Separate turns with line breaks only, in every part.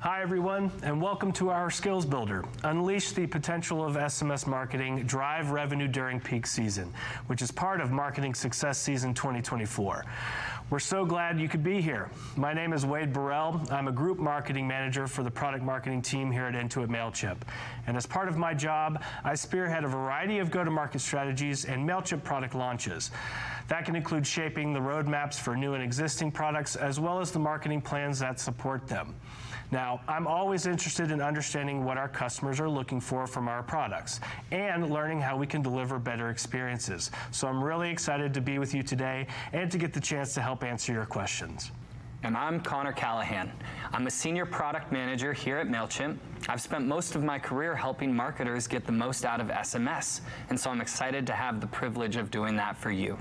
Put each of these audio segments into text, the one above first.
Hi everyone, and welcome to our Skills Builder. Unleash the potential of SMS marketing, drive revenue during peak season, which is part of Marketing Success Season 2024. We're so glad you could be here. My name is Wade Burrell. I'm a group marketing manager for the product marketing team here at Intuit Mailchimp. And as part of my job, I spearhead a variety of go-to-market strategies and Mailchimp product launches. That can include shaping the roadmaps for new and existing products, as well as the marketing plans that support them. Now, I'm always interested in understanding what our customers are looking for from our products and learning how we can deliver better experiences. So I'm really excited to be with you today and to get the chance to help answer your questions.
And I'm Connor Callahan. I'm a senior product manager here at Mailchimp. I've spent most of my career helping marketers get the most out of SMS, and so I'm excited to have the privilege of doing that for you.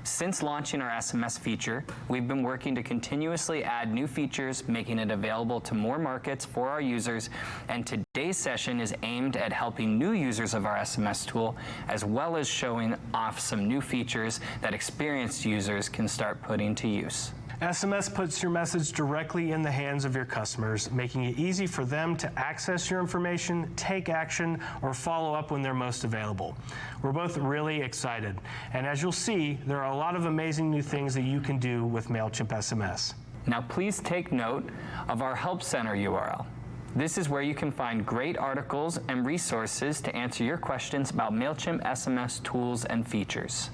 Since launching our SMS feature, we've been working to continuously add new features, making it available to more markets for our users, and today's session is aimed at helping new users of our SMS tool, as well as showing off some new features that experienced users can start putting to use.
SMS puts your message directly in the hands of your customers, making it easy for them to access your information, take action, or follow up when they're most available. We're both really excited, and as you'll see, there are a lot of amazing new things that you can do with Mailchimp SMS.
Now please take note of our Help Center URL. This is where you can find great articles and resources to answer your questions about Mailchimp SMS tools and features.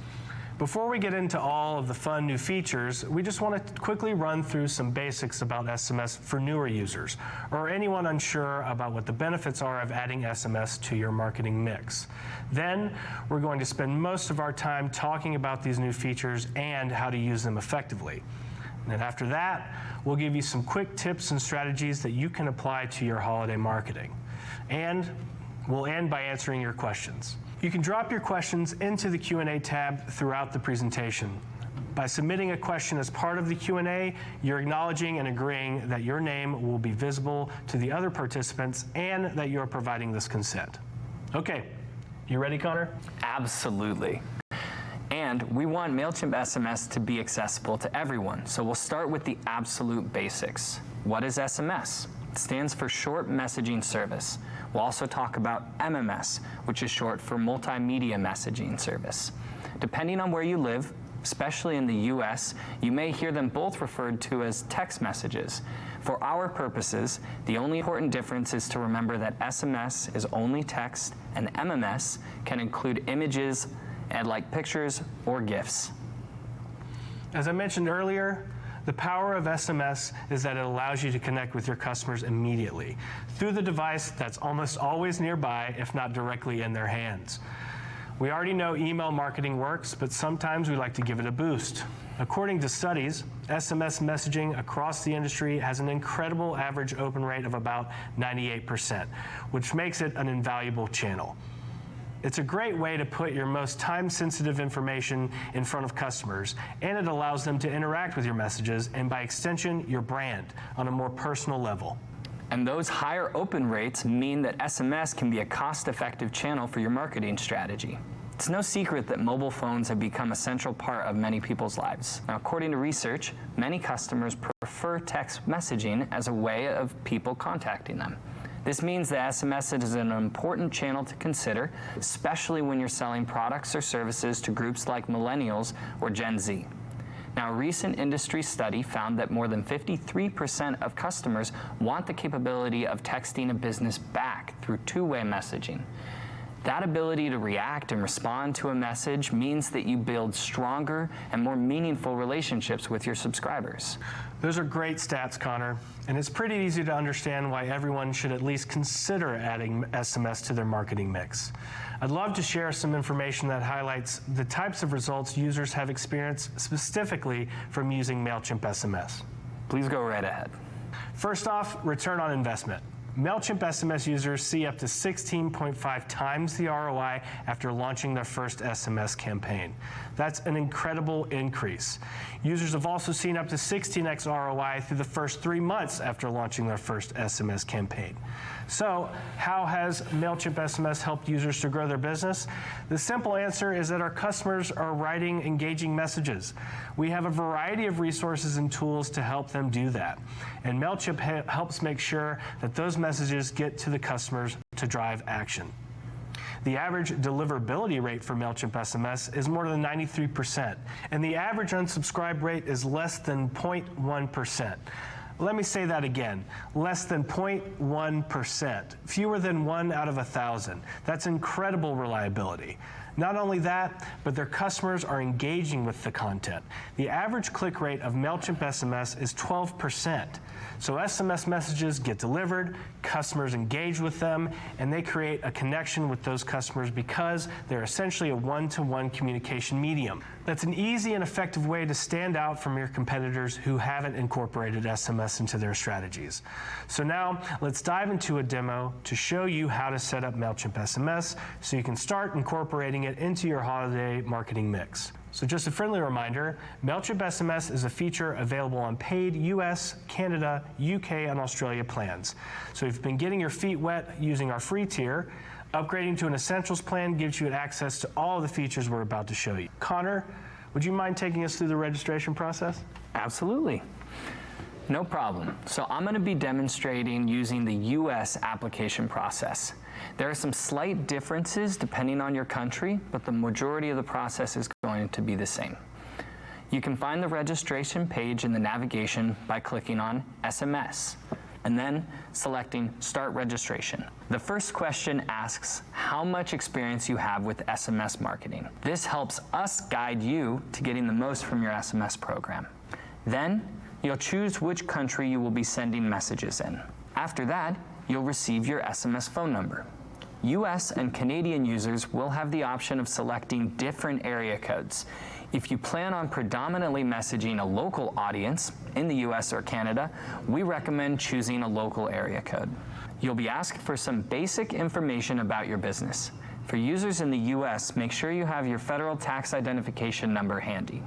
Before we get into all of the fun new features, we just want to quickly run through some basics about SMS for newer users, or anyone unsure about what the benefits are of adding SMS to your marketing mix. Then, we're going to spend most of our time talking about these new features and how to use them effectively. And then after that, we'll give you some quick tips and strategies that you can apply to your holiday marketing. And we'll end by answering your questions. You can drop your questions into the Q&A tab throughout the presentation. By submitting a question as part of the Q&A, you're acknowledging and agreeing that your name will be visible to the other participants and that you're providing this consent. Okay, you ready, Connor?
Absolutely. And we want Mailchimp SMS to be accessible to everyone, so we'll start with the absolute basics. What is SMS? It stands for Short Messaging Service. We'll also talk about MMS, which is short for Multimedia Messaging Service. Depending on where you live, especially in the US, you may hear them both referred to as text messages. For our purposes, the only important difference is to remember that SMS is only text and MMS can include images and like pictures or GIFs.
As I mentioned earlier, the power of SMS is that it allows you to connect with your customers immediately through the device that's almost always nearby, if not directly in their hands. We already know email marketing works, but sometimes we like to give it a boost. According to studies, SMS messaging across the industry has an incredible average open rate of about 98%, which makes it an invaluable channel. It's a great way to put your most time-sensitive information in front of customers, and it allows them to interact with your messages and, by extension, your brand on a more personal level.
And those higher open rates mean that SMS can be a cost-effective channel for your marketing strategy. It's no secret that mobile phones have become a central part of many people's lives. Now, according to research, many customers prefer text messaging as a way of people contacting them. This means that SMS is an important channel to consider, especially when you're selling products or services to groups like millennials or Gen Z. Now, a recent industry study found that more than 53% of customers want the capability of texting a business back through two-way messaging. That ability to react and respond to a message means that you build stronger and more meaningful relationships with your subscribers.
Those are great stats, Connor, and it's pretty easy to understand why everyone should at least consider adding SMS to their marketing mix. I'd love to share some information that highlights the types of results users have experienced specifically from using Mailchimp SMS.
Please go right ahead.
First off, return on investment. Mailchimp SMS users see up to 16.5 times the ROI after launching their first SMS campaign. That's an incredible increase. Users have also seen up to 16x ROI through the first 3 months after launching their first SMS campaign. So, how has Mailchimp SMS helped users to grow their business? The simple answer is that our customers are writing engaging messages. We have a variety of resources and tools to help them do that. And Mailchimp helps make sure that those messages get to the customers to drive action. The average deliverability rate for Mailchimp SMS is more than 93%, and the average unsubscribe rate is less than 0.1%. Let me say that again, less than 0.1%, fewer than 1 out of 1,000. That's incredible reliability. Not only that, but their customers are engaging with the content. The average click rate of Mailchimp SMS is 12%. So SMS messages get delivered, customers engage with them, and they create a connection with those customers because they're essentially a one-to-one communication medium. That's an easy and effective way to stand out from your competitors who haven't incorporated SMS into their strategies. So now, let's dive into a demo to show you how to set up Mailchimp SMS so you can start incorporating it into your holiday marketing mix. So just a friendly reminder, Mailchimp SMS is a feature available on paid US, Canada, UK, and Australia plans. So if you've been getting your feet wet using our free tier, upgrading to an Essentials plan gives you access to all of the features we're about to show you. Connor, would you mind taking us through the registration process?
Absolutely. No problem. So I'm going to be demonstrating using the US application process. There are some slight differences depending on your country, but the majority of the process is going to be the same. You can find the registration page in the navigation by clicking on SMS and then selecting Start Registration. The first question asks how much experience you have with SMS marketing. This helps us guide you to getting the most from your SMS program. Then you'll choose which country you will be sending messages in. After that, you'll receive your SMS phone number. US and Canadian users will have the option of selecting different area codes. If you plan on predominantly messaging a local audience in the US or Canada, we recommend choosing a local area code. You'll be asked for some basic information about your business. For users in the US, make sure you have your federal tax identification number handy.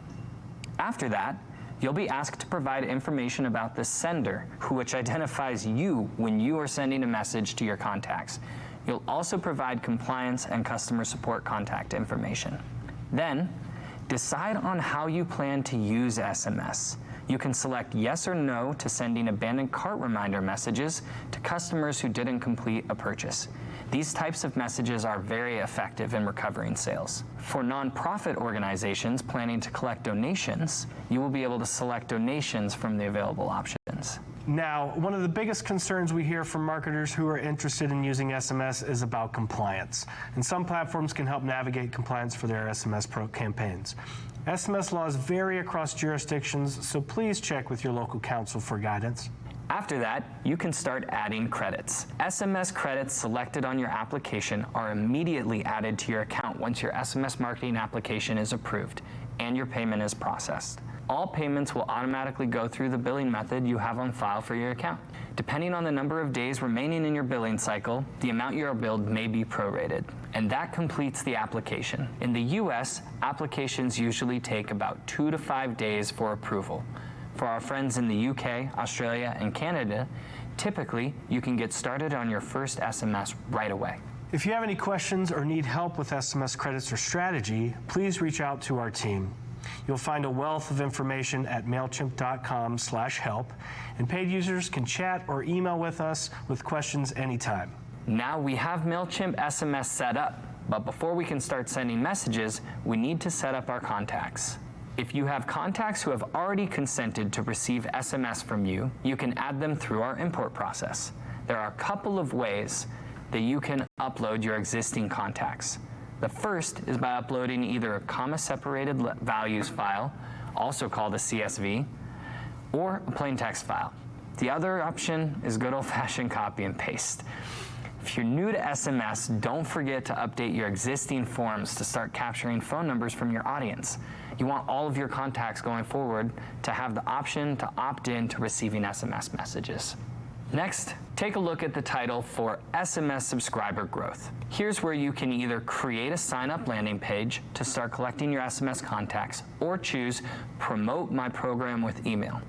After that, you'll be asked to provide information about the sender, which identifies you when you are sending a message to your contacts. You'll also provide compliance and customer support contact information. Then, decide on how you plan to use SMS. You can select yes or no to sending abandoned cart reminder messages to customers who didn't complete a purchase. These types of messages are very effective in recovering sales. For nonprofit organizations planning to collect donations, you will be able to select donations from the available options.
Now, one of the biggest concerns we hear from marketers who are interested in using SMS is about compliance. And some platforms can help navigate compliance for their SMS Pro campaigns. SMS laws vary across jurisdictions, so please check with your local counsel for guidance.
After that, you can start adding credits. SMS credits selected on your application are immediately added to your account once your SMS marketing application is approved and your payment is processed. All payments will automatically go through the billing method you have on file for your account. Depending on the number of days remaining in your billing cycle, the amount you are billed may be prorated. And that completes the application. In the US, applications usually take about 2 to 5 days for approval. For our friends in the UK, Australia, and Canada, typically you can get started on your first SMS right away.
If you have any questions or need help with SMS credits or strategy, please reach out to our team. You'll find a wealth of information at mailchimp.com/help, and paid users can chat or email with us with questions anytime.
Now we have Mailchimp SMS set up, but before we can start sending messages, we need to set up our contacts. If you have contacts who have already consented to receive SMS from you, you can add them through our import process. There are a couple of ways that you can upload your existing contacts. The first is by uploading either a comma-separated values file, also called a CSV, or a plain text file. The other option is good old-fashioned copy and paste. If you're new to SMS, don't forget to update your existing forms to start capturing phone numbers from your audience. You want all of your contacts going forward to have the option to opt in to receiving SMS messages. Next, take a look at the title for SMS subscriber growth. Here's where you can either create a sign-up landing page to start collecting your SMS contacts or choose Promote My Program with Email.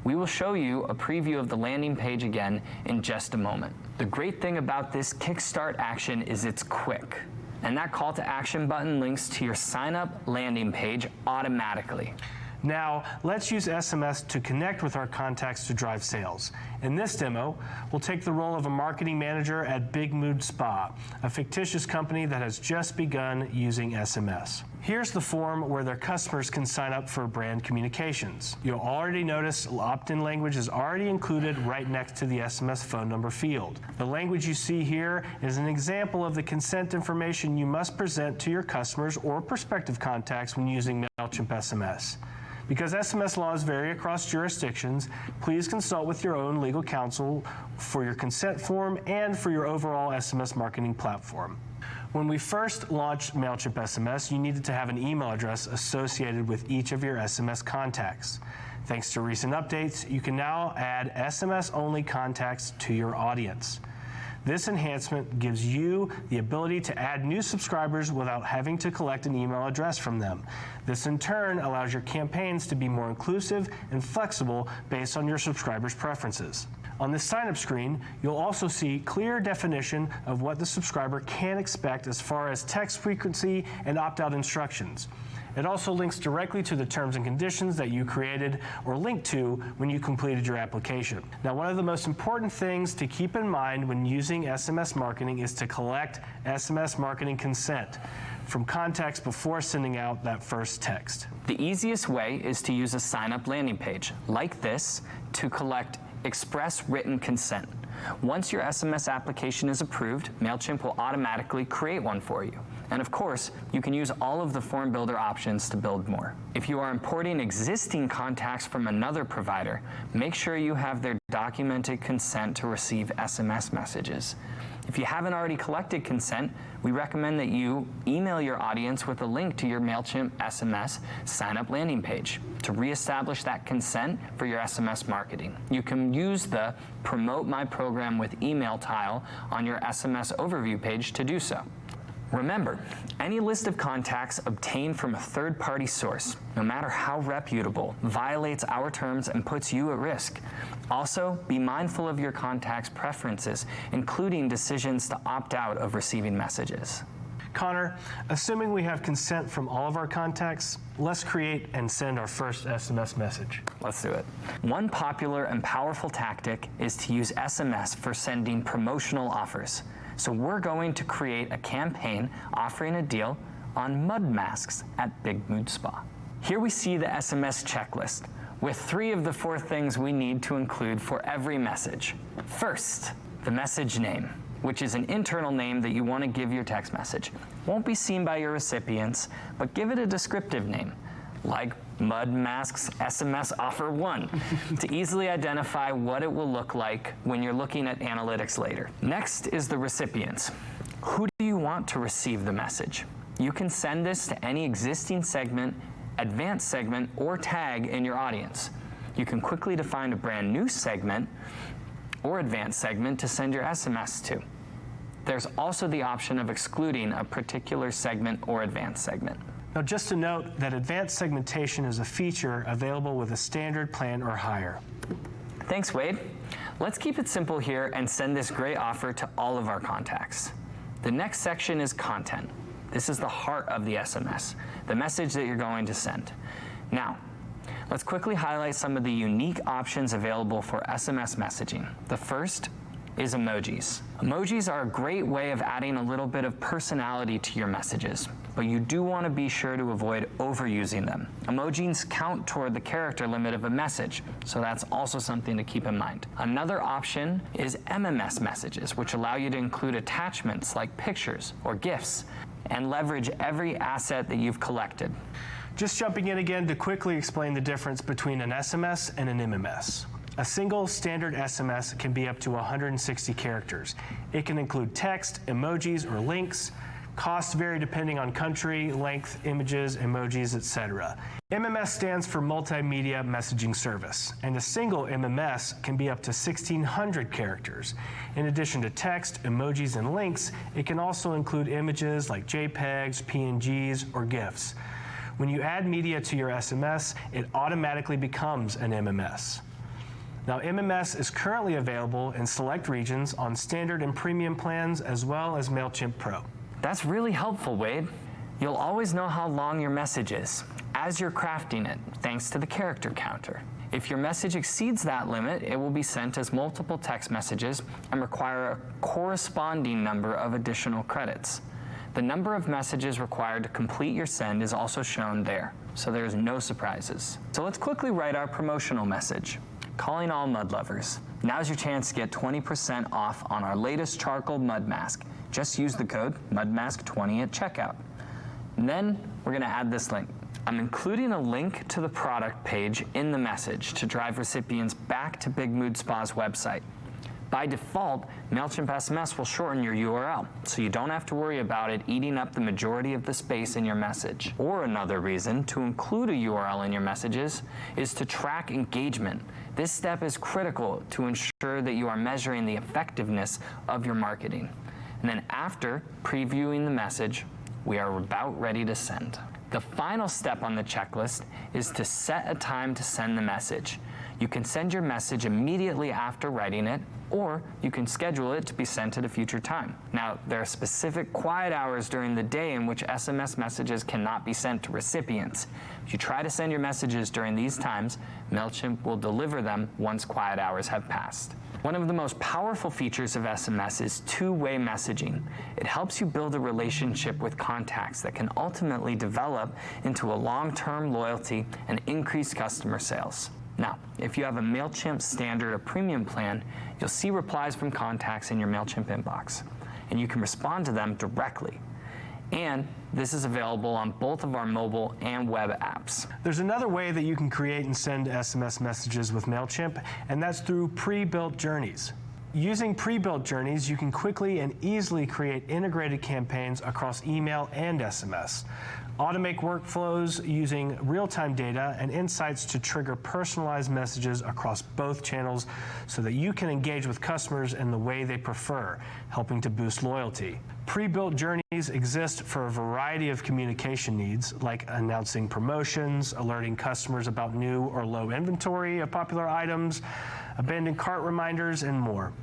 We will show you a preview of the landing page again in just a moment. The great thing about this Kickstart action is it's quick, and that call to action button links to your sign-up landing page automatically.
Now, let's use SMS to connect with our contacts to drive sales. In this demo, we'll take the role of a marketing manager at Big Mood Spa, a fictitious company that has just begun using SMS. Here's the form where their customers can sign up for brand communications. You'll already notice opt-in language is already included right next to the SMS phone number field. The language you see here is an example of the consent information you must present to your customers or prospective contacts when using Mailchimp SMS. Because SMS laws vary across jurisdictions, please consult with your own legal counsel for your consent form and for your overall SMS marketing platform. When we first launched Mailchimp SMS, you needed to have an email address associated with each of your SMS contacts. Thanks to recent updates, you can now add SMS-only contacts to your audience. This enhancement gives you the ability to add new subscribers without having to collect an email address from them. This in turn allows your campaigns to be more inclusive and flexible based on your subscribers' preferences. On this sign-up screen, you'll also see clear definition of what the subscriber can expect as far as text frequency and opt-out instructions. It also links directly to the terms and conditions that you created or linked to when you completed your application. Now, one of the most important things to keep in mind when using SMS marketing is to collect SMS marketing consent from contacts before sending out that first text.
The easiest way is to use a sign-up landing page like this to collect express written consent. Once your SMS application is approved, Mailchimp will automatically create one for you. And of course, you can use all of the form builder options to build more. If you are importing existing contacts from another provider, make sure you have their documented consent to receive SMS messages. If you haven't already collected consent, we recommend that you email your audience with a link to your Mailchimp SMS sign-up landing page to reestablish that consent for your SMS marketing. You can use the Promote My Program with Email tile on your SMS overview page to do so. Remember, any list of contacts obtained from a third-party source, no matter how reputable, violates our terms and puts you at risk. Also, be mindful of your contacts' preferences, including decisions to opt out of receiving messages.
Connor, assuming we have consent from all of our contacts, let's create and send our first SMS message.
Let's do it. One popular and powerful tactic is to use SMS for sending promotional offers. So we're going to create a campaign offering a deal on mud masks at Big Mood Spa. Here we see the SMS checklist with 3 of the 4 things we need to include for every message. First, the message name, which is an internal name that you want to give your text message. Won't be seen by your recipients, but give it a descriptive name, like Mud Masks SMS Offer 1, to easily identify what it will look like when you're looking at analytics later. Next is the recipients. Who do you want to receive the message? You can send this to any existing segment, advanced segment, or tag in your audience. You can quickly define a brand new segment or advanced segment to send your SMS to. There's also the option of excluding a particular segment or advanced segment.
Now, just to note that advanced segmentation is a feature available with a standard plan or higher.
Thanks, Wade. Let's keep it simple here and send this great offer to all of our contacts. The next section is content. This is the heart of the SMS, the message that you're going to send. Now, let's quickly highlight some of the unique options available for SMS messaging. The first is emojis. Emojis are a great way of adding a little bit of personality to your messages, but you do want to be sure to avoid overusing them. Emojis count toward the character limit of a message, so that's also something to keep in mind. Another option is MMS messages, which allow you to include attachments like pictures or GIFs and leverage every asset that you've collected.
Just jumping in again to quickly explain the difference between an SMS and an MMS. A single standard SMS can be up to 160 characters. It can include text, emojis, or links. Costs vary depending on country, length, images, emojis, etc. MMS stands for Multimedia Messaging Service, and a single MMS can be up to 1,600 characters. In addition to text, emojis, and links, it can also include images like JPEGs, PNGs, or GIFs. When you add media to your SMS, it automatically becomes an MMS. Now, MMS is currently available in select regions on standard and premium plans, as well as Mailchimp Pro.
That's really helpful, Wade. You'll always know how long your message is as you're crafting it, thanks to the character counter. If your message exceeds that limit, it will be sent as multiple text messages and require a corresponding number of additional credits. The number of messages required to complete your send is also shown there, so there's no surprises. So let's quickly write our promotional message. Calling all mud lovers. Now's your chance to get 20% off on our latest charcoal mud mask. Just use the code MUDMASK20 at checkout. And then we're going to add this link. I'm including a link to the product page in the message to drive recipients back to Big Mood Spa's website. By default, Mailchimp SMS will shorten your URL, so you don't have to worry about it eating up the majority of the space in your message. Or another reason to include a URL in your messages is to track engagement. This step is critical to ensure that you are measuring the effectiveness of your marketing. And then after previewing the message, we are about ready to send. The final step on the checklist is to set a time to send the message. You can send your message immediately after writing it, or you can schedule it to be sent at a future time. Now, there are specific quiet hours during the day in which SMS messages cannot be sent to recipients. If you try to send your messages during these times, Mailchimp will deliver them once quiet hours have passed. One of the most powerful features of SMS is two-way messaging. It helps you build a relationship with contacts that can ultimately develop into a long-term loyalty and increase customer sales. Now, if you have a Mailchimp Standard or Premium plan, you'll see replies from contacts in your Mailchimp inbox, and you can respond to them directly. And this is available on both of our mobile and web apps.
There's another way that you can create and send SMS messages with Mailchimp, and that's through pre-built journeys. Using pre-built journeys, you can quickly and easily create integrated campaigns across email and SMS. Automate workflows using real-time data and insights to trigger personalized messages across both channels so that you can engage with customers in the way they prefer, helping to boost loyalty. Pre-built journeys exist for a variety of communication needs, like announcing promotions, alerting customers about new or low inventory of popular items, abandoned cart reminders, and more.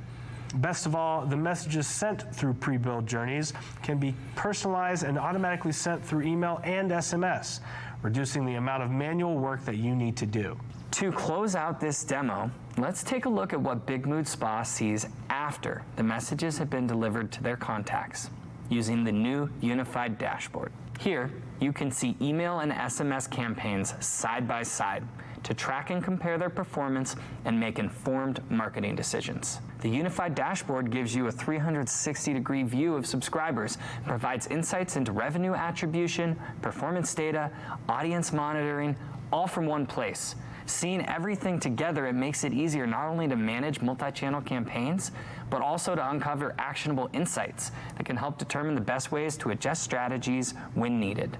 Best of all, the messages sent through pre-built journeys can be personalized and automatically sent through email and SMS, reducing the amount of manual work that you need to do.
To close out this demo, let's take a look at what Big Mood Spa sees after the messages have been delivered to their contacts using the new unified dashboard. Here, you can see email and SMS campaigns side by side to track and compare their performance and make informed marketing decisions. The unified dashboard gives you a 360-degree view of subscribers and provides insights into revenue attribution, performance data, audience monitoring, all from one place. Seeing everything together, it makes it easier not only to manage multi-channel campaigns, but also to uncover actionable insights that can help determine the best ways to adjust strategies when needed.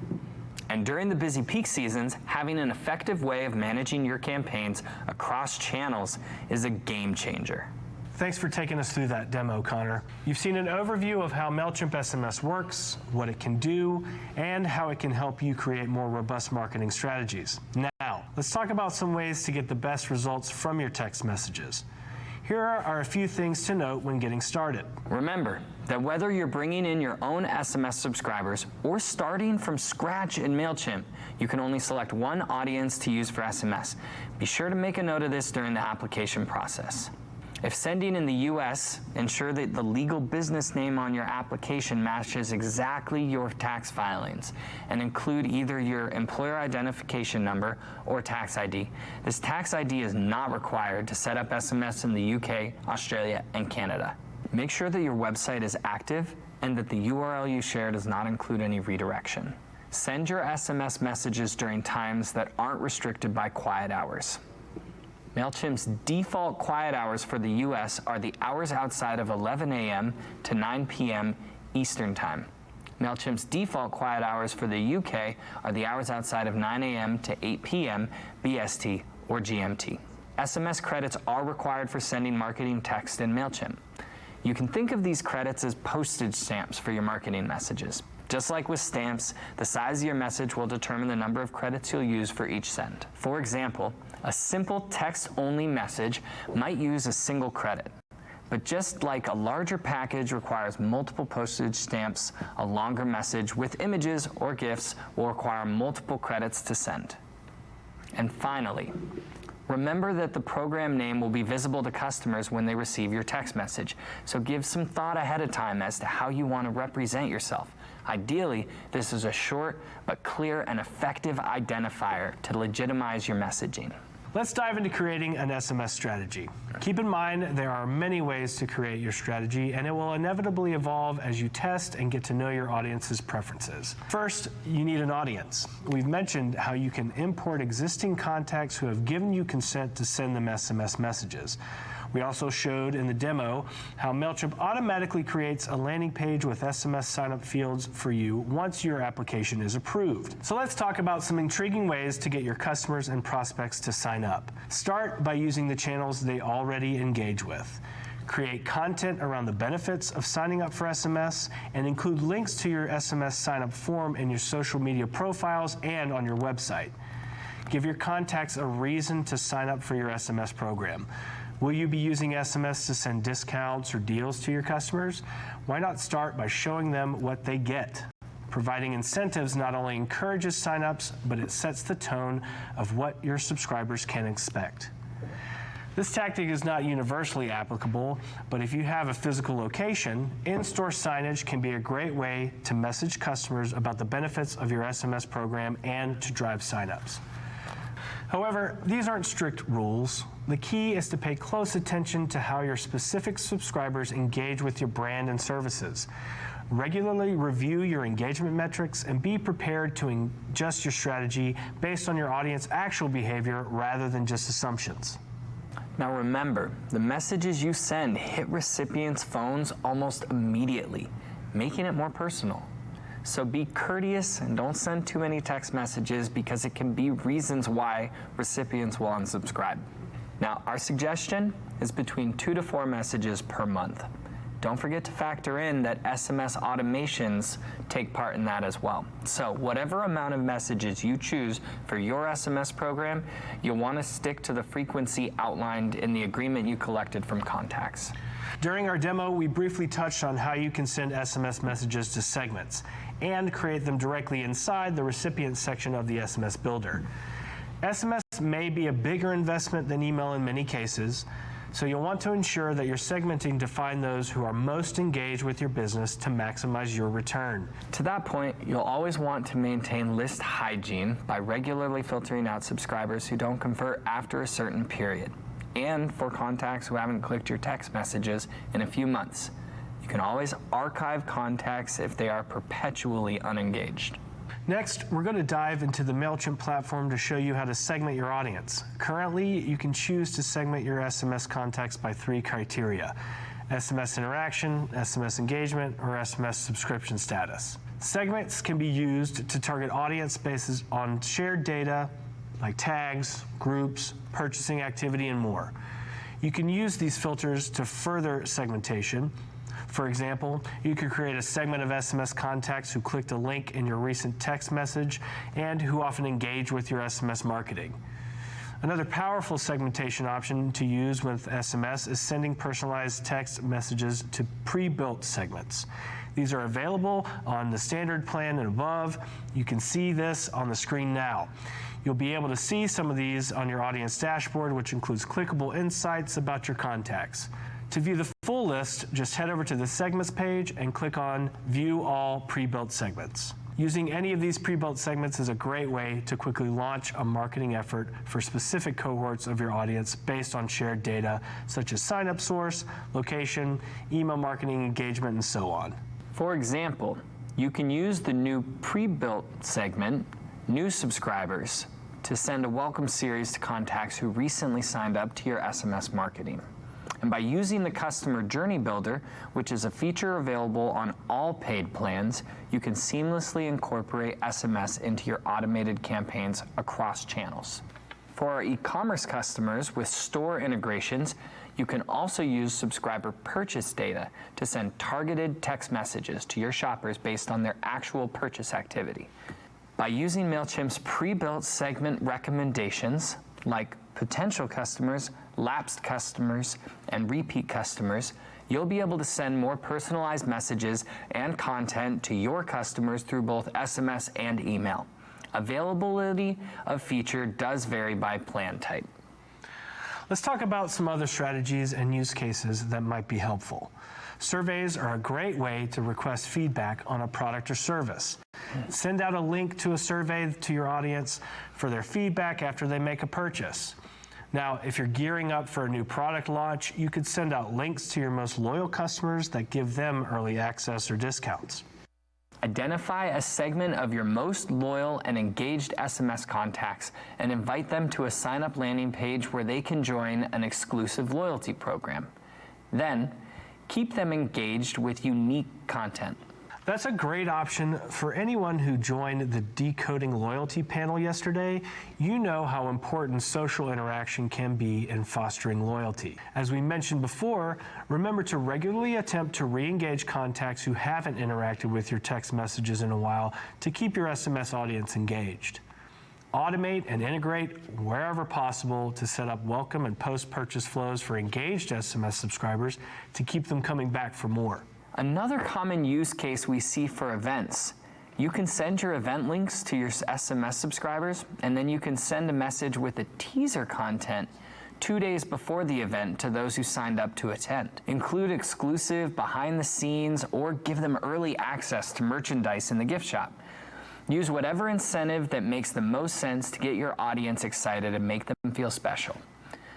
And during the busy peak seasons, having an effective way of managing your campaigns across channels is a game changer.
Thanks for taking us through that demo, Connor. You've seen an overview of how Mailchimp SMS works, what it can do, and how it can help you create more robust marketing strategies. Now, let's talk about some ways to get the best results from your text messages. Here are a few things to note when getting started.
Remember that whether you're bringing in your own SMS subscribers or starting from scratch in Mailchimp, you can only select one audience to use for SMS. Be sure to make a note of this during the application process. If sending in the US, ensure that the legal business name on your application matches exactly your tax filings and include either your employer identification number or tax ID. This tax ID is not required to set up SMS in the UK, Australia, and Canada. Make sure that your website is active and that the URL you share does not include any redirection. Send your SMS messages during times that aren't restricted by quiet hours. Mailchimp's default quiet hours for the US are the hours outside of 11 a.m. to 9 p.m. Eastern Time. Mailchimp's default quiet hours for the UK are the hours outside of 9 a.m. to 8 p.m. BST or GMT. SMS credits are required for sending marketing text in Mailchimp. You can think of these credits as postage stamps for your marketing messages. Just like with stamps, the size of your message will determine the number of credits you'll use for each send. For example, a simple text-only message might use a single credit. But just like a larger package requires multiple postage stamps, a longer message with images or GIFs will require multiple credits to send. And finally, remember that the program name will be visible to customers when they receive your text message, so give some thought ahead of time as to how you want to represent yourself. Ideally, this is a short but clear and effective identifier to legitimize your messaging.
Let's dive into creating an SMS strategy. Keep in mind there are many ways to create your strategy, and it will inevitably evolve as you test and get to know your audience's preferences. First, you need an audience. We've mentioned how you can import existing contacts who have given you consent to send them SMS messages. We also showed in the demo how Mailchimp automatically creates a landing page with SMS sign-up fields for you once your application is approved. So let's talk about some intriguing ways to get your customers and prospects to sign up. Start by using the channels they already engage with. Create content around the benefits of signing up for SMS and include links to your SMS sign-up form in your social media profiles and on your website. Give your contacts a reason to sign up for your SMS program. Will you be using SMS to send discounts or deals to your customers? Why not start by showing them what they get? Providing incentives not only encourages signups, but it sets the tone of what your subscribers can expect. This tactic is not universally applicable, but if you have a physical location, in-store signage can be a great way to message customers about the benefits of your SMS program and to drive signups. However, these aren't strict rules. The key is to pay close attention to how your specific subscribers engage with your brand and services. Regularly review your engagement metrics and be prepared to adjust your strategy based on your audience's actual behavior rather than just assumptions.
Now remember, the messages you send hit recipients' phones almost immediately, making it more personal. So be courteous and don't send too many text messages because it can be reasons why recipients will unsubscribe. Now, our suggestion is between 2 to 4 messages per month. Don't forget to factor in that SMS automations take part in that as well. So whatever amount of messages you choose for your SMS program, you'll want to stick to the frequency outlined in the agreement you collected from contacts.
During our demo, we briefly touched on how you can send SMS messages to segments and create them directly inside the recipient section of the SMS builder. SMS may be a bigger investment than email in many cases, so you'll want to ensure that you're segmenting to find those who are most engaged with your business to maximize your return.
To that point, you'll always want to maintain list hygiene by regularly filtering out subscribers who don't convert after a certain period, and for contacts who haven't clicked your text messages in a few months. You can always archive contacts if they are perpetually unengaged.
Next, we're going to dive into the Mailchimp platform to show you how to segment your audience. Currently, you can choose to segment your SMS contacts by 3 criteria: SMS interaction, SMS engagement, or SMS subscription status. Segments can be used to target audience bases on shared data like tags, groups, purchasing activity, and more. You can use these filters to further segmentation. For example, you could create a segment of SMS contacts who clicked a link in your recent text message and who often engage with your SMS marketing. Another powerful segmentation option to use with SMS is sending personalized text messages to pre-built segments. These are available on the standard plan and above. You can see this on the screen now. You'll be able to see some of these on your audience dashboard, which includes clickable insights about your contacts. To view the full list, just head over to the segments page and click on View All Pre-Built Segments. Using any of these pre-built segments is a great way to quickly launch a marketing effort for specific cohorts of your audience based on shared data, such as sign-up source, location, email marketing engagement, and so on.
For example, you can use the new pre-built segment, New Subscribers, to send a welcome series to contacts who recently signed up to your SMS marketing. And by using the Customer Journey Builder, which is a feature available on all paid plans, you can seamlessly incorporate SMS into your automated campaigns across channels. For our e-commerce customers with store integrations, you can also use subscriber purchase data to send targeted text messages to your shoppers based on their actual purchase activity. By using Mailchimp's pre-built segment recommendations, like potential customers, lapsed customers, and repeat customers, you'll be able to send more personalized messages and content to your customers through both SMS and email. Availability of feature does vary by plan type.
Let's talk about some other strategies and use cases that might be helpful. Surveys are a great way to request feedback on a product or service. Send out a link to a survey to your audience for their feedback after they make a purchase. Now, if you're gearing up for a new product launch, you could send out links to your most loyal customers that give them early access or discounts.
Identify a segment of your most loyal and engaged SMS contacts and invite them to a sign-up landing page where they can join an exclusive loyalty program. Then, keep them engaged with unique content.
That's a great option for anyone who joined the Decoding Loyalty panel yesterday. You know how important social interaction can be in fostering loyalty. As we mentioned before, remember to regularly attempt to re-engage contacts who haven't interacted with your text messages in a while to keep your SMS audience engaged. Automate and integrate wherever possible to set up welcome and post-purchase flows for engaged SMS subscribers to keep them coming back for more.
Another common use case we see for events. You can send your event links to your SMS subscribers, and then you can send a message with a teaser content 2 days before the event to those who signed up to attend. Include exclusive behind the scenes or give them early access to merchandise in the gift shop. Use whatever incentive that makes the most sense to get your audience excited and make them feel special.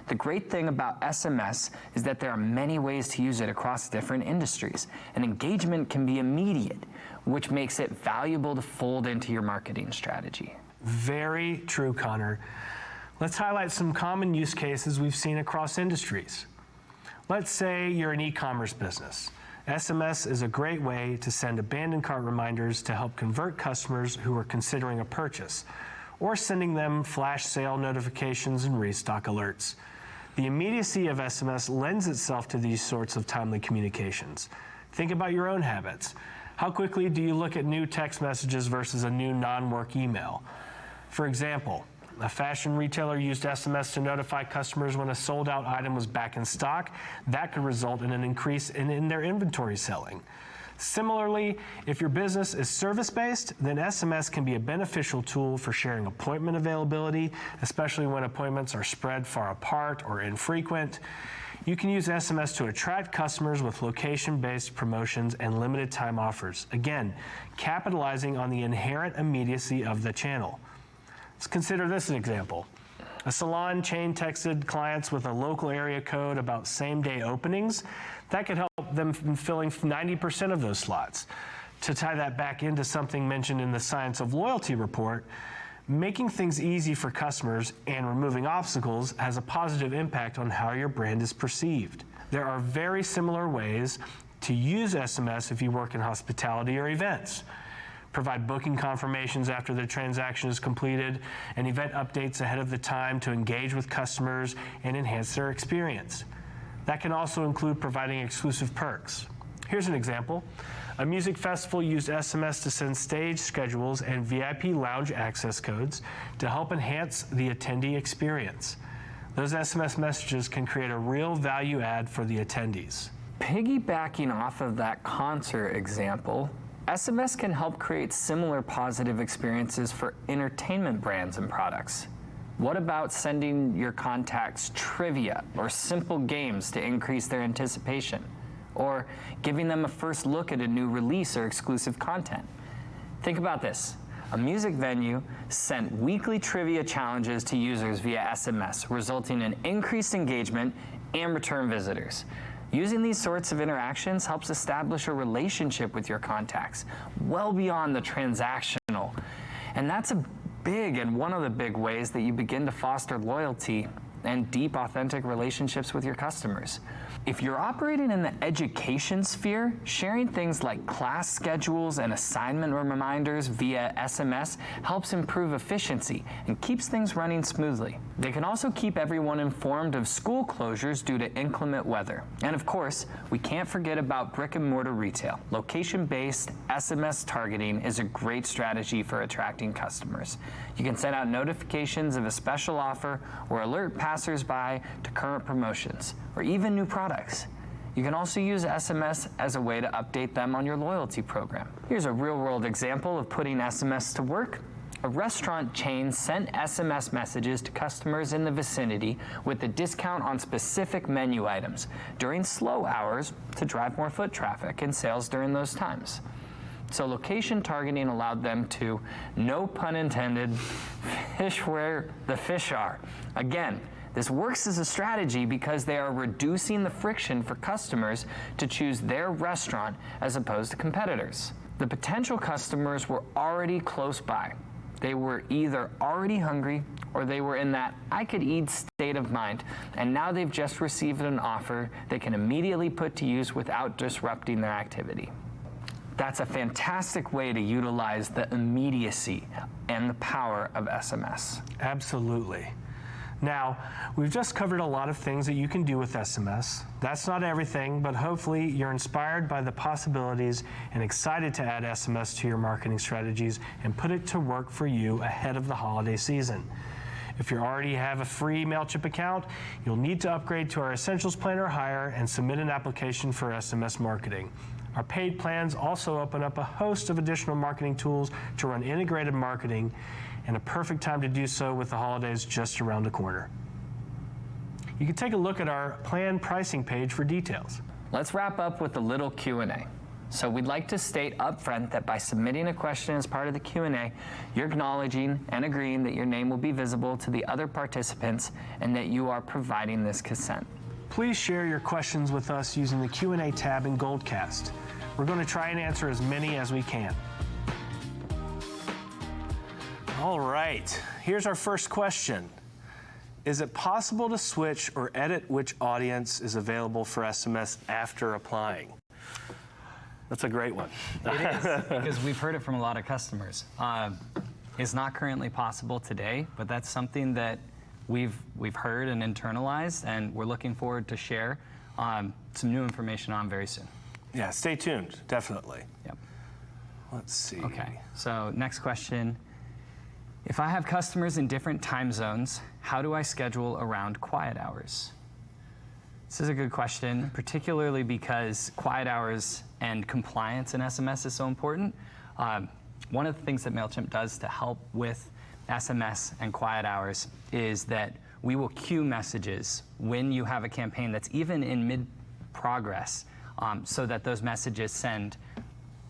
The great thing about SMS is that there are many ways to use it across different industries, and engagement can be immediate, which makes it valuable to fold into your marketing strategy.
Very true, Connor. Let's highlight some common use cases we've seen across industries. Let's say you're an e-commerce business. SMS is a great way to send abandoned cart reminders to help convert customers who are considering a purchase, or sending them flash sale notifications and restock alerts. The immediacy of SMS lends itself to these sorts of timely communications. Think about your own habits. How quickly do you look at new text messages versus a new non-work email? For example, a fashion retailer used SMS to notify customers when a sold-out item was back in stock. That could result in an increase in their inventory selling. Similarly, if your business is service-based, then SMS can be a beneficial tool for sharing appointment availability, especially when appointments are spread far apart or infrequent. You can use SMS to attract customers with location-based promotions and limited time offers. Again, capitalizing on the inherent immediacy of the channel. Let's consider this an example. A salon chain texted clients with a local area code about same-day openings. That could help them in filling 90% of those slots. To tie that back into something mentioned in the Science of Loyalty report, making things easy for customers and removing obstacles has a positive impact on how your brand is perceived. There are very similar ways to use SMS if you work in hospitality or events. Provide booking confirmations after the transaction is completed, and event updates ahead of the time to engage with customers and enhance their experience. That can also include providing exclusive perks. Here's an example. A music festival used SMS to send stage schedules and VIP lounge access codes to help enhance the attendee experience. Those SMS messages can create a real value add for the attendees.
Piggybacking off of that concert example, SMS can help create similar positive experiences for entertainment brands and products. What about sending your contacts trivia or simple games to increase their anticipation? Or giving them a first look at a new release or exclusive content? Think about this. A music venue sent weekly trivia challenges to users via SMS, resulting in increased engagement and return visitors. Using these sorts of interactions helps establish a relationship with your contacts, well beyond the transactional. And that's one of the big ways that you begin to foster loyalty and deep, authentic relationships with your customers. If you're operating in the education sphere, sharing things like class schedules and assignment reminders via SMS helps improve efficiency and keeps things running smoothly. They can also keep everyone informed of school closures due to inclement weather. And of course, we can't forget about brick and mortar retail. Location-based SMS targeting is a great strategy for attracting customers. You can send out notifications of a special offer or alert passersby to current promotions or even new products. You can also use SMS as a way to update them on your loyalty program. Here's a real-world example of putting SMS to work. A restaurant chain sent SMS messages to customers in the vicinity with a discount on specific menu items during slow hours to drive more foot traffic and sales during those times. So location targeting allowed them to, no pun intended, fish where the fish are. Again, this works as a strategy because they are reducing the friction for customers to choose their restaurant as opposed to competitors. The potential customers were already close by. They were either already hungry or they were in that I could eat state of mind, and now they've just received an offer they can immediately put to use without disrupting their activity. That's a fantastic way to utilize the immediacy and the power of SMS.
Absolutely. Now, we've just covered a lot of things that you can do with SMS. That's not everything, but hopefully you're inspired by the possibilities and excited to add SMS to your marketing strategies and put it to work for you ahead of the holiday season. If you already have a free Mailchimp account, you'll need to upgrade to our Essentials plan or higher and submit an application for SMS marketing. Our paid plans also open up a host of additional marketing tools to run integrated marketing, and a perfect time to do so with the holidays just around the corner. You can take a look at our plan pricing page for details.
Let's wrap up with a little Q&A. So we'd like to state upfront that by submitting a question as part of the Q&A, you're acknowledging and agreeing that your name will be visible to the other participants and that you are providing this consent.
Please share your questions with us using the Q&A tab in Goldcast. We're going to try and answer as many as we can. All right, here's our first question. Is it possible to switch or edit which audience is available for SMS after applying? That's a great one.
It is, because we've heard it from a lot of customers. It's not currently possible today, but that's something that we've heard and internalized, and we're looking forward to share some new information on very soon.
Yeah, stay tuned, definitely.
Yep.
Let's see.
Okay, so next question. If I have customers in different time zones, how do I schedule around quiet hours? This is a good question, particularly because quiet hours and compliance in SMS is so important. One of the things that Mailchimp does to help with SMS and quiet hours is that we will queue messages when you have a campaign that's even in mid-progress, so that those messages send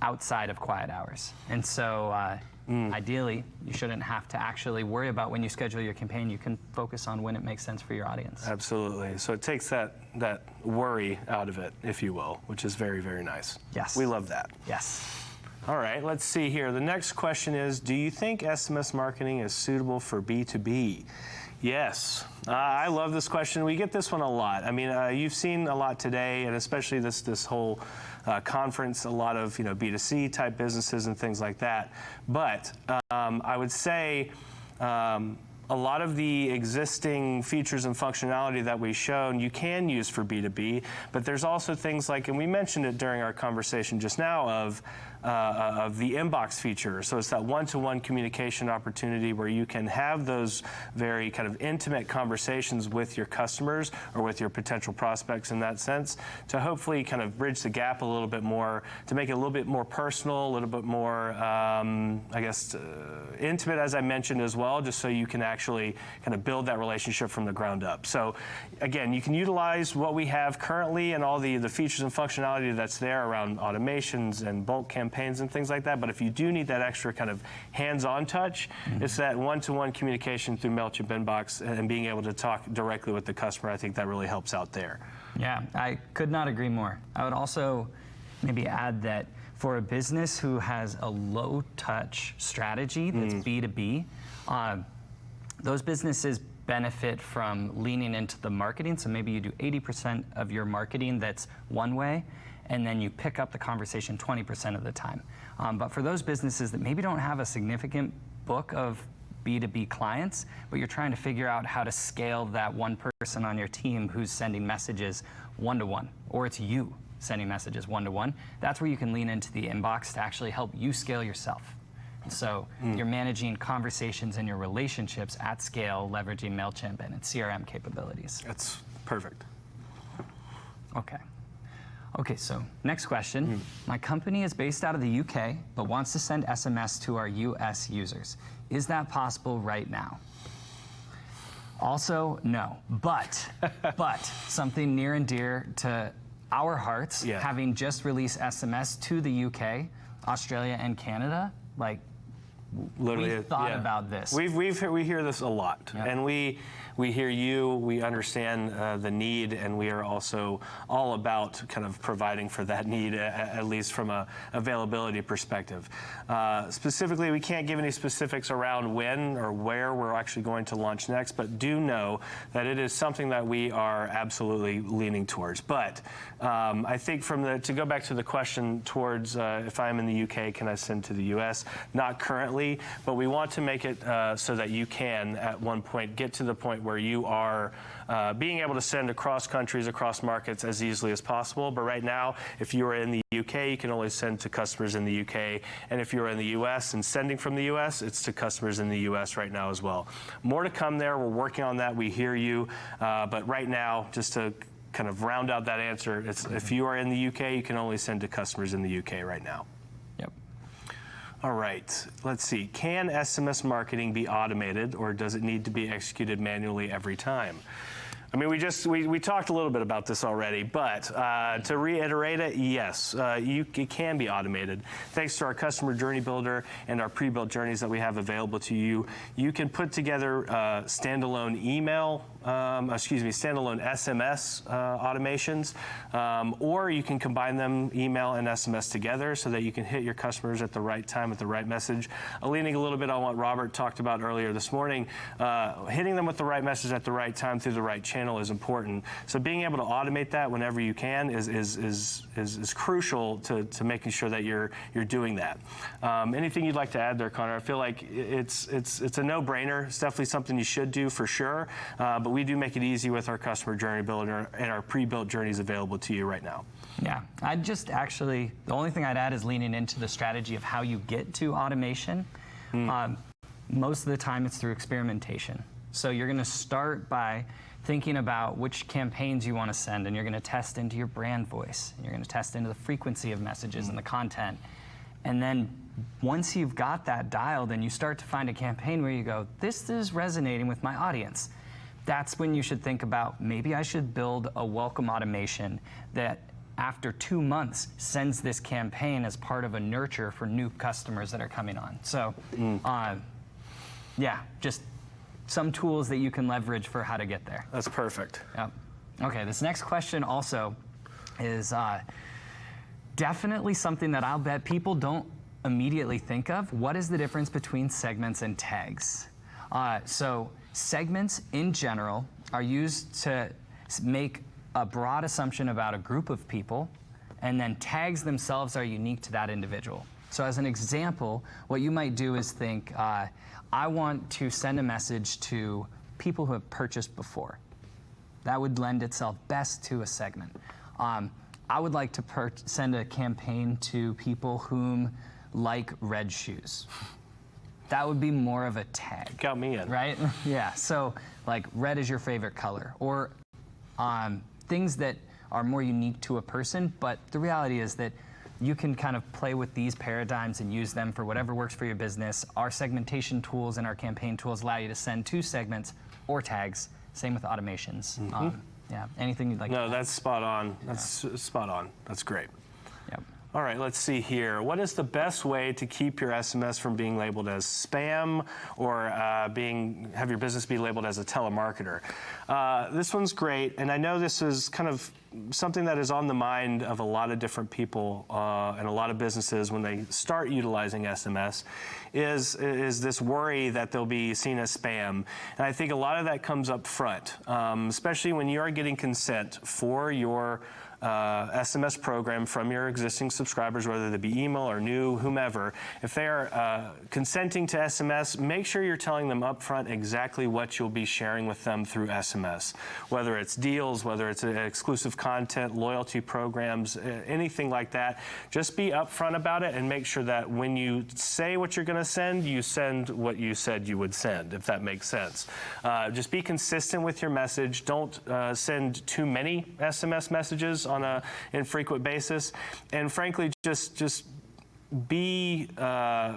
outside of quiet hours. And so ideally, you shouldn't have to actually worry about when you schedule your campaign. You can focus on when it makes sense for your audience.
Absolutely. So it takes that worry out of it, if you will, which is very, very nice.
Yes.
We love that.
Yes.
All right, let's see here. The next question is, do you think SMS marketing is suitable for B2B? Yes. I love this question. We get this one a lot. I mean, you've seen a lot today, and especially this whole conference, a lot of B2C type businesses and things like that. But I would say a lot of the existing features and functionality that we've shown you can use for B2B, but there's also things like, and we mentioned it during our conversation just now, of the inbox feature. So it's that one-to-one communication opportunity where you can have those very kind of intimate conversations with your customers or with your potential prospects in that sense, to hopefully kind of bridge the gap a little bit more, to make it a little bit more personal, a little bit more, I guess, intimate, as I mentioned as well, just so you can actually kind of build that relationship from the ground up. So again, you can utilize what we have currently and all the features and functionality that's there around automations and bulk campaigns and things like that. But if you do need that extra kind of hands-on touch, it's that one-to-one communication through Mailchimp Inbox and being able to talk directly with the customer. I think that really helps out there.
Yeah, I could not agree more. I would also maybe add that for a business who has a low-touch strategy that's B2B, those businesses benefit from leaning into the marketing. So maybe you do 80% of your marketing that's one way, and then you pick up the conversation 20% of the time. But for those businesses that maybe don't have a significant book of B2B clients, but you're trying to figure out how to scale that one person on your team who's sending messages one-to-one, or it's you sending messages one-to-one, that's where you can lean into the inbox to actually help you scale yourself. So you're managing conversations and your relationships at scale, leveraging Mailchimp and its CRM capabilities.
That's perfect.
Okay, so next question. My company is based out of the UK, but wants to send SMS to our US users. Is that possible right now? Also, no, but something near and dear to our hearts, having just released SMS to the UK, Australia, and Canada, like,
Literally,
we've thought about this.
We hear this a lot, and we hear you. We understand the need, and we are also all about kind of providing for that need, at least from a availability perspective. Specifically, we can't give any specifics around when or where we're actually going to launch next, but do know that it is something that we are absolutely leaning towards. But I think to go back to the question towards if I'm in the UK, can I send to the US? Not currently. But we want to make it so that you can, at one point, get to the point where you are being able to send across countries, across markets as easily as possible. But right now, if you are in the UK, you can only send to customers in the UK. And if you're in the US and sending from the US, it's to customers in the US right now as well. More to come there. We're working on that. We hear you. But right now, just to kind of round out that answer, if you are in the UK, you can only send to customers in the UK right now. All right, let's see. Can SMS marketing be automated, or does it need to be executed manually every time? I mean, we talked a little bit about this already, but to reiterate it, yes, it can be automated. Thanks to our customer journey builder and our pre-built journeys that we have available to you, you can put together standalone standalone SMS automations, or you can combine them, email and SMS together, so that you can hit your customers at the right time with the right message. Leaning a little bit on what Robert talked about earlier this morning, hitting them with the right message at the right time through the right channel is important. So being able to automate that whenever you can is crucial to making sure that you're doing that. Anything you'd like to add there, Connor? I feel like it's a no-brainer. It's definitely something you should do for sure. But we do make it easy with our customer journey builder and our pre-built journeys available to you right now.
Yeah, the only thing I'd add is leaning into the strategy of how you get to automation. Most of the time it's through experimentation. So you're going to start by thinking about which campaigns you want to send, and you're going to test into your brand voice, and you're going to test into the frequency of messages and the content. And then once you've got that dialed, and you start to find a campaign where you go, this is resonating with my audience, that's when you should think about, maybe I should build a welcome automation that after 2 months sends this campaign as part of a nurture for new customers that are coming on. So yeah, just some tools that you can leverage for how to get there.
That's perfect.
Yep. Okay, this next question also is definitely something that I'll bet people don't immediately think of. What is the difference between segments and tags? So segments in general are used to make a broad assumption about a group of people, and then tags themselves are unique to that individual. So as an example, what you might do is think, I want to send a message to people who have purchased before. That would lend itself best to a segment. I would like to send a campaign to people whom like red shoes. That would be more of a tag.
Count me in.
Right? Yeah, so like red is your favorite color, or things that are more unique to a person, but the reality is that you can kind of play with these paradigms and use them for whatever works for your business. Our segmentation tools and our campaign tools allow you to send to segments or tags. Same with automations. Yeah, anything you'd like to add?
No, that's spot on. That's spot on. That's great.
Yep.
All right, let's see here. What is the best way to keep your SMS from being labeled as spam, or have your business be labeled as a telemarketer? This one's great, and I know this is kind of something that is on the mind of a lot of different people and a lot of businesses when they start utilizing SMS is this worry that they'll be seen as spam. And I think a lot of that comes up front, especially when you are getting consent for your SMS program from your existing subscribers, whether they be email or new, whomever. If they are consenting to SMS, make sure you're telling them up front exactly what you'll be sharing with them through SMS, whether it's deals, whether it's exclusive content, loyalty programs, anything like that. Just be upfront about it and make sure that when you say what you're going to send, you send what you said you would send, if that makes sense. Just be consistent with your message. Don't send too many SMS messages on an infrequent basis, and frankly, just be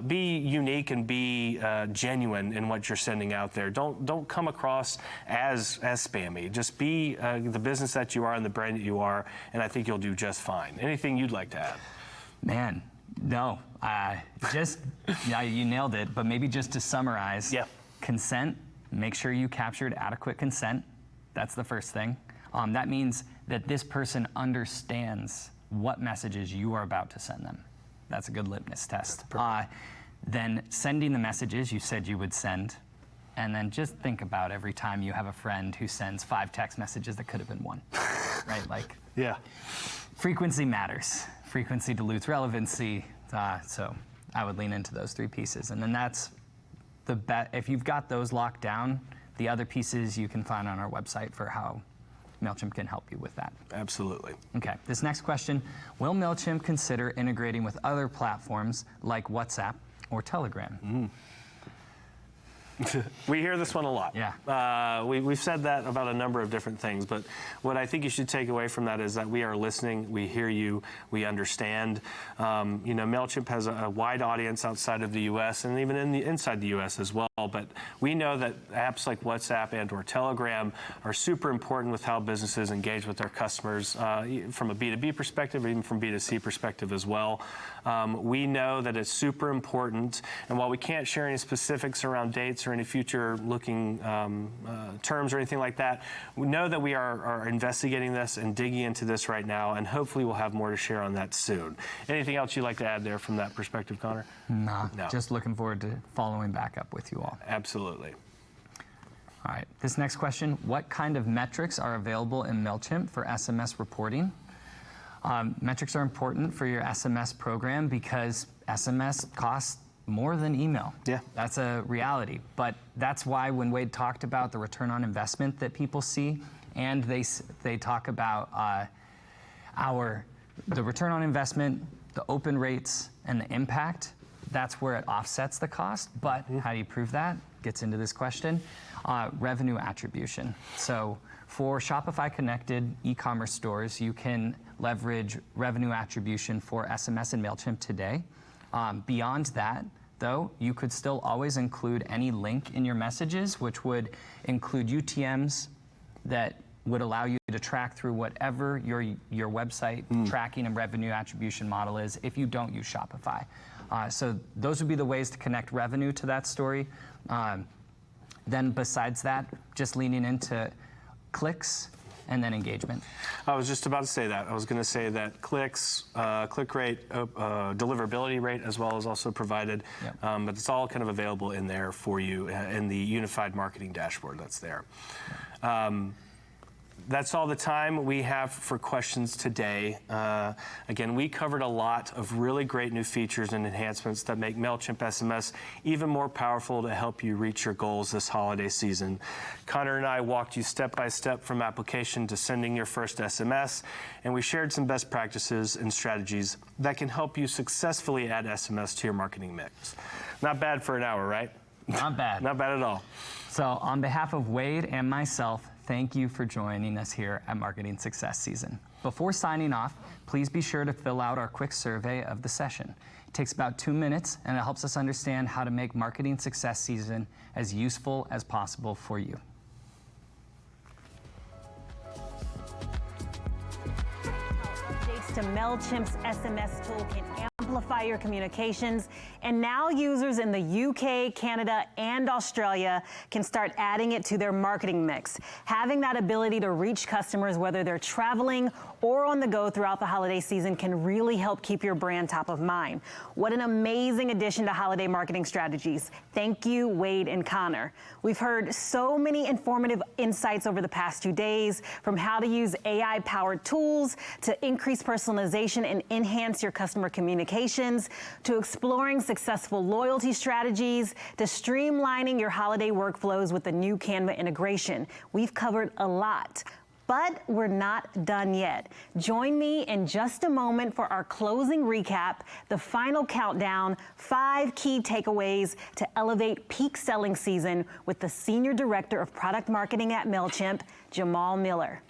unique and be genuine in what you're sending out there. Don't come across as spammy. Just be the business that you are and the brand that you are, and I think you'll do just fine. Anything you'd like to add?
Man, no. Yeah, you nailed it. But maybe just to summarize, consent. Make sure you captured adequate consent. That's the first thing. That means that this person understands what messages you are about to send them. That's a good litmus test. Then sending the messages you said you would send, and then just think about every time you have a friend who sends 5 text messages that could have been 1, right? Like, frequency matters. Frequency dilutes relevancy. So I would lean into those 3 pieces, and then that's the bet. If you've got those locked down, the other pieces you can find on our website for how Mailchimp can help you with that.
Absolutely.
Okay, this next question, will Mailchimp consider integrating with other platforms like WhatsApp or Telegram?
We hear this one a lot.
Yeah.
We've said that about a number of different things, but what I think you should take away from that is that we are listening, we hear you, we understand. Mailchimp has a wide audience outside of the U.S. and even inside the U.S. as well, but we know that apps like WhatsApp and or Telegram are super important with how businesses engage with their customers from a B2B perspective or even from B2C perspective as well. We know that it's super important, and while we can't share any specifics around dates or any future looking terms or anything like that, we know that we are investigating this and digging into this right now, and hopefully we'll have more to share on that soon. Anything else you'd like to add there from that perspective, Connor?
No. Just looking forward to following back up with you all.
Absolutely.
All right, this next question, what kind of metrics are available in Mailchimp for SMS reporting? Metrics are important for your SMS program because SMS costs more than email.
Yeah.
That's a reality. But that's why when Wade talked about the return on investment that people see, and they talk about the return on investment, the open rates, and the impact, that's where it offsets the cost. But how do you prove that? Gets into this question. Revenue attribution. So for Shopify connected e-commerce stores, you can leverage revenue attribution for SMS and Mailchimp today. Beyond that, though, you could still always include any link in your messages, which would include UTMs that would allow you to track through whatever your website tracking and revenue attribution model is if you don't use Shopify. So those would be the ways to connect revenue to that story. Then besides that, just leaning into clicks and then engagement.
I was just about to say that. I was going to say that clicks, click rate, deliverability rate as well is also provided, but it's all kind of available in there for you in the unified marketing dashboard that's there. That's all the time we have for questions today. Again, we covered a lot of really great new features and enhancements that make Mailchimp SMS even more powerful to help you reach your goals this holiday season. Connor and I walked you step by step from application to sending your first SMS, and we shared some best practices and strategies that can help you successfully add SMS to your marketing mix. Not bad for an hour, right?
Not bad.
Not bad at all.
So on behalf of Wade and myself, thank you for joining us here at Marketing Success Season. Before signing off, please be sure to fill out our quick survey of the session. It takes about 2 minutes, and it helps us understand how to make Marketing Success Season as useful as possible for you.
Updates to Mailchimp's SMS tool can amplify amplify your communications. And now users in the UK, Canada, and Australia can start adding it to their marketing mix. Having that ability to reach customers, whether they're traveling or on the go throughout the holiday season, can really help keep your brand top of mind. What an amazing addition to holiday marketing strategies. Thank you, Wade and Connor. We've heard so many informative insights over the past 2 days, from how to use AI-powered tools to increase personalization and enhance your customer communications, to exploring successful loyalty strategies, to streamlining your holiday workflows with the new Canva integration. We've covered a lot. But we're not done yet. Join me in just a moment for our closing recap, the final countdown, 5 key takeaways to elevate peak selling season with the Senior Director of Product Marketing at Mailchimp, Jamal Miller.